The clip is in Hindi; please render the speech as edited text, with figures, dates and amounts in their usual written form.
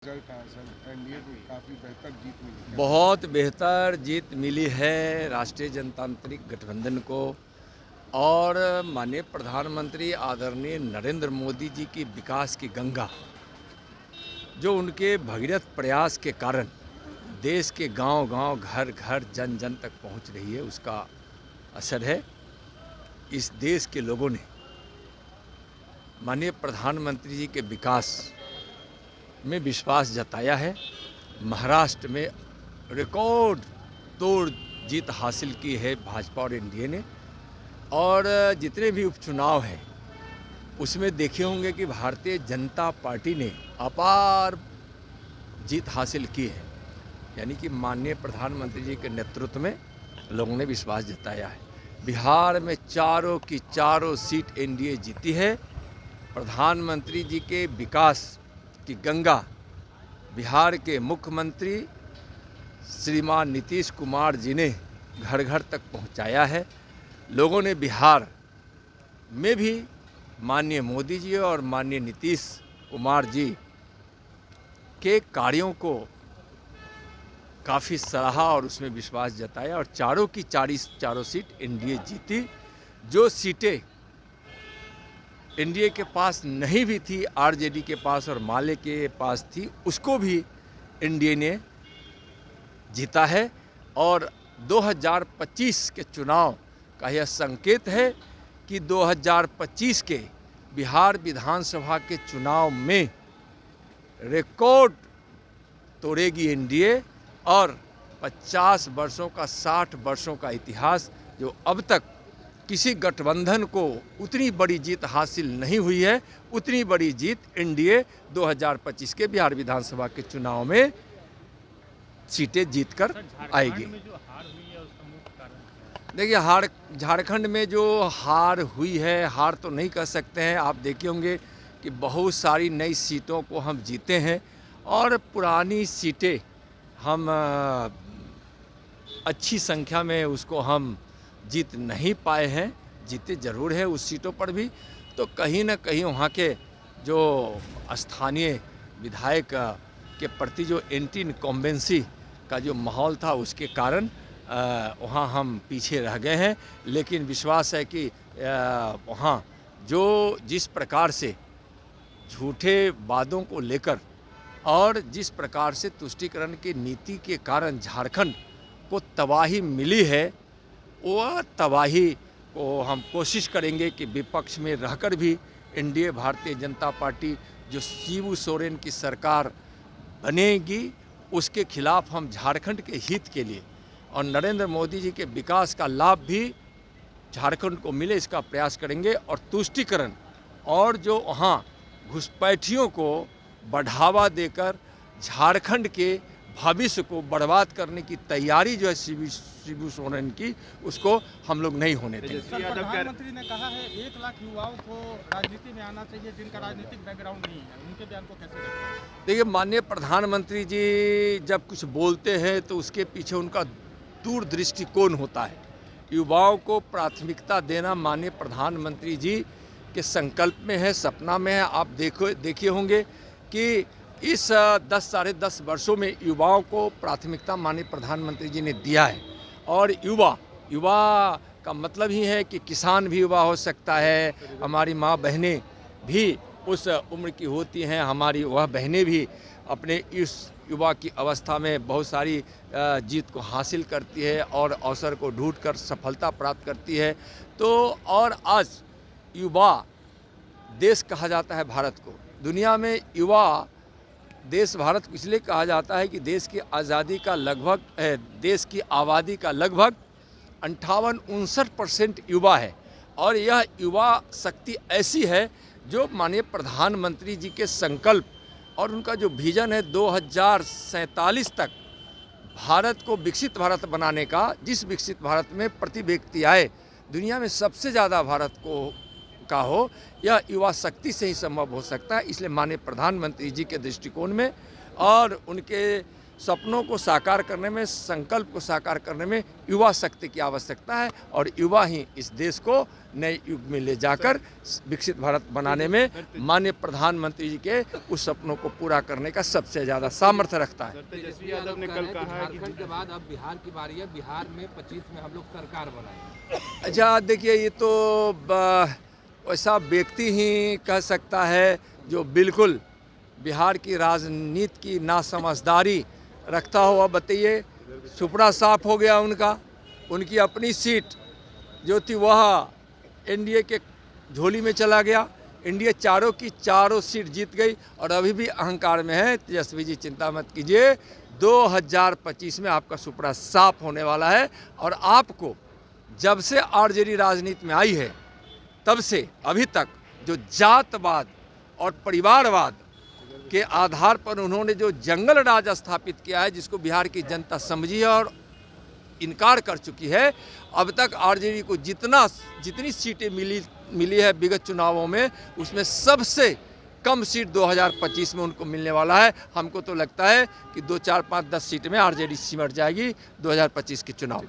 रिजल्ट आया सर, एनडीए को काफ़ी बेहतर जीत मिली है। बहुत बेहतर जीत मिली है राष्ट्रीय जनतांत्रिक गठबंधन को और माननीय प्रधानमंत्री आदरणीय नरेंद्र मोदी जी की विकास की गंगा जो उनके भगीरथ प्रयास के कारण देश के गांव-गांव, घर-घर, जन-जन तक पहुंच रही है, उसका असर है। इस देश के लोगों ने माननीय प्रधानमंत्री जी के विकास में विश्वास जताया है। महाराष्ट्र में रिकॉर्ड तोड़ जीत हासिल की है भाजपा और एनडीए ने, और जितने भी उपचुनाव हैं उसमें देखे होंगे कि भारतीय जनता पार्टी ने अपार जीत हासिल की है। यानी कि माननीय प्रधानमंत्री जी के नेतृत्व में लोगों ने विश्वास जताया है। बिहार में चारों की चारों सीट एनडीए जीती है। प्रधानमंत्री जी के विकास की गंगा बिहार के मुख्यमंत्री श्रीमान नीतीश कुमार जी ने घर घर तक पहुंचाया है। लोगों ने बिहार में भी माननीय मोदी जी और माननीय नीतीश कुमार जी के कार्यों को काफ़ी सराहा और उसमें विश्वास जताया और चारों की चारों सीट एनडीए जीती। जो सीटें एनडीए के पास नहीं भी थी, आरजेडी के पास और माले के पास थी, उसको भी एनडीए ने जीता है। और 2025 के चुनाव का यह संकेत है कि 2025 के बिहार विधानसभा के चुनाव में रिकॉर्ड तोड़ेगी एनडीए और 50 वर्षों का 60 वर्षों का इतिहास, जो अब तक किसी गठबंधन को उतनी बड़ी जीत हासिल नहीं हुई है, उतनी बड़ी जीत एनडीए 2025 के बिहार विधानसभा के चुनाव में सीटें जीत कर आएगी। देखिए, झारखंड में जो हार हुई है, हार तो नहीं कह सकते हैं। आप देखे होंगे कि बहुत सारी नई सीटों को हम जीते हैं और पुरानी सीटें हम अच्छी संख्या में उसको हम जीत नहीं पाए हैं। जीते ज़रूर है उस सीटों पर भी, तो कहीं ना कहीं वहाँ के जो स्थानीय विधायक के प्रति जो एंटी इनकम्बेंसी का जो माहौल था उसके कारण वहाँ हम पीछे रह गए हैं। लेकिन विश्वास है कि वहाँ जो जिस प्रकार से झूठे वादों को लेकर और जिस प्रकार से तुष्टीकरण की नीति के कारण झारखंड को तबाही मिली है, वह तबाही को हम कोशिश करेंगे कि विपक्ष में रहकर भी एनडीए भारतीय जनता पार्टी जो शिबू सोरेन की सरकार बनेगी, उसके खिलाफ हम झारखंड के हित के लिए और नरेंद्र मोदी जी के विकास का लाभ भी झारखंड को मिले, इसका प्रयास करेंगे। और तुष्टीकरण और जो वहाँ घुसपैठियों को बढ़ावा देकर झारखंड के भविष्य को बर्बाद करने की तैयारी जो है शिबू सोरेन की, उसको हम लोग नहीं होने देंगे। प्रधानमंत्री ने कहा है 1 लाख युवाओं को राजनीति में आना चाहिए जिनका राजनीतिक बैकग्राउंड नहीं है, उनके बयान को कैसे देखते हैं? देखिए, माननीय प्रधानमंत्री जी जब कुछ बोलते हैं तो उसके पीछे उनका दूरदृष्टिकोण होता है। युवाओं को प्राथमिकता देना माननीय प्रधानमंत्री जी के संकल्प में है, सपना में है। आप देखिए होंगे कि इस 10 साढ़े 10 वर्षों में युवाओं को प्राथमिकता माननीय प्रधानमंत्री जी ने दिया है। और युवा का मतलब ही है कि किसान भी युवा हो सकता है, हमारी माँ बहनें भी उस उम्र की होती हैं, हमारी वह बहनें भी अपने इस युवा की अवस्था में बहुत सारी जीत को हासिल करती है और अवसर को ढूंढकर सफलता प्राप्त करती है। तो और आज युवा देश कहा जाता है भारत को। दुनिया में युवा देश भारत को इसलिए कहा जाता है कि देश की आज़ादी का लगभग देश की आबादी का लगभग 58-59% युवा है। और यह युवा शक्ति ऐसी है जो माननीय प्रधानमंत्री जी के संकल्प और उनका जो विजन है 2047 तक भारत को विकसित भारत बनाने का, जिस विकसित भारत में प्रति व्यक्ति आय दुनिया में सबसे ज़्यादा भारत को का हो, यह युवा शक्ति से ही संभव हो सकता है। इसलिए माननीय प्रधानमंत्री जी के दृष्टिकोण में और उनके सपनों को साकार करने में, संकल्प को साकार करने में युवा शक्ति की आवश्यकता है और युवा ही इस देश को नए युग में ले जाकर विकसित भारत बनाने में माननीय प्रधानमंत्री जी के उस सपनों को पूरा करने का सबसे ज़्यादा सामर्थ्य रखता है। तेजस्वी यादव ने कल कहा है कि झारखंड के बाद अब बिहार की बारी है, बिहार में 25 में हम लोग सरकार बनाएंगे। अच्छा देखिए, ये तो ऐसा व्यक्ति ही कह सकता है जो बिल्कुल बिहार की राजनीति की नासमझदारी रखता हुआ। बताइए, सुपड़ा साफ हो गया उनका, उनकी अपनी सीट जो थी वह एनडीए के झोली में चला गया। एनडीए चारों की चारों सीट जीत गई और अभी भी अहंकार में है। तेजस्वी जी चिंता मत कीजिए, 2025 में आपका सुपड़ा साफ होने वाला है। और आपको जब से आरजेडी राजनीति में आई है तब से अभी तक जो जातवाद और परिवारवाद के आधार पर उन्होंने जो जंगल राज स्थापित किया है, जिसको बिहार की जनता समझी है और इनकार कर चुकी है, अब तक आरजेडी को जितनी सीटें मिली है विगत चुनावों में, उसमें सबसे कम सीट 2025 में उनको मिलने वाला है। हमको तो लगता है कि 2, 4, 5, 10 सीट में आरजेडी सिमट जाएगी 2025 के चुनाव।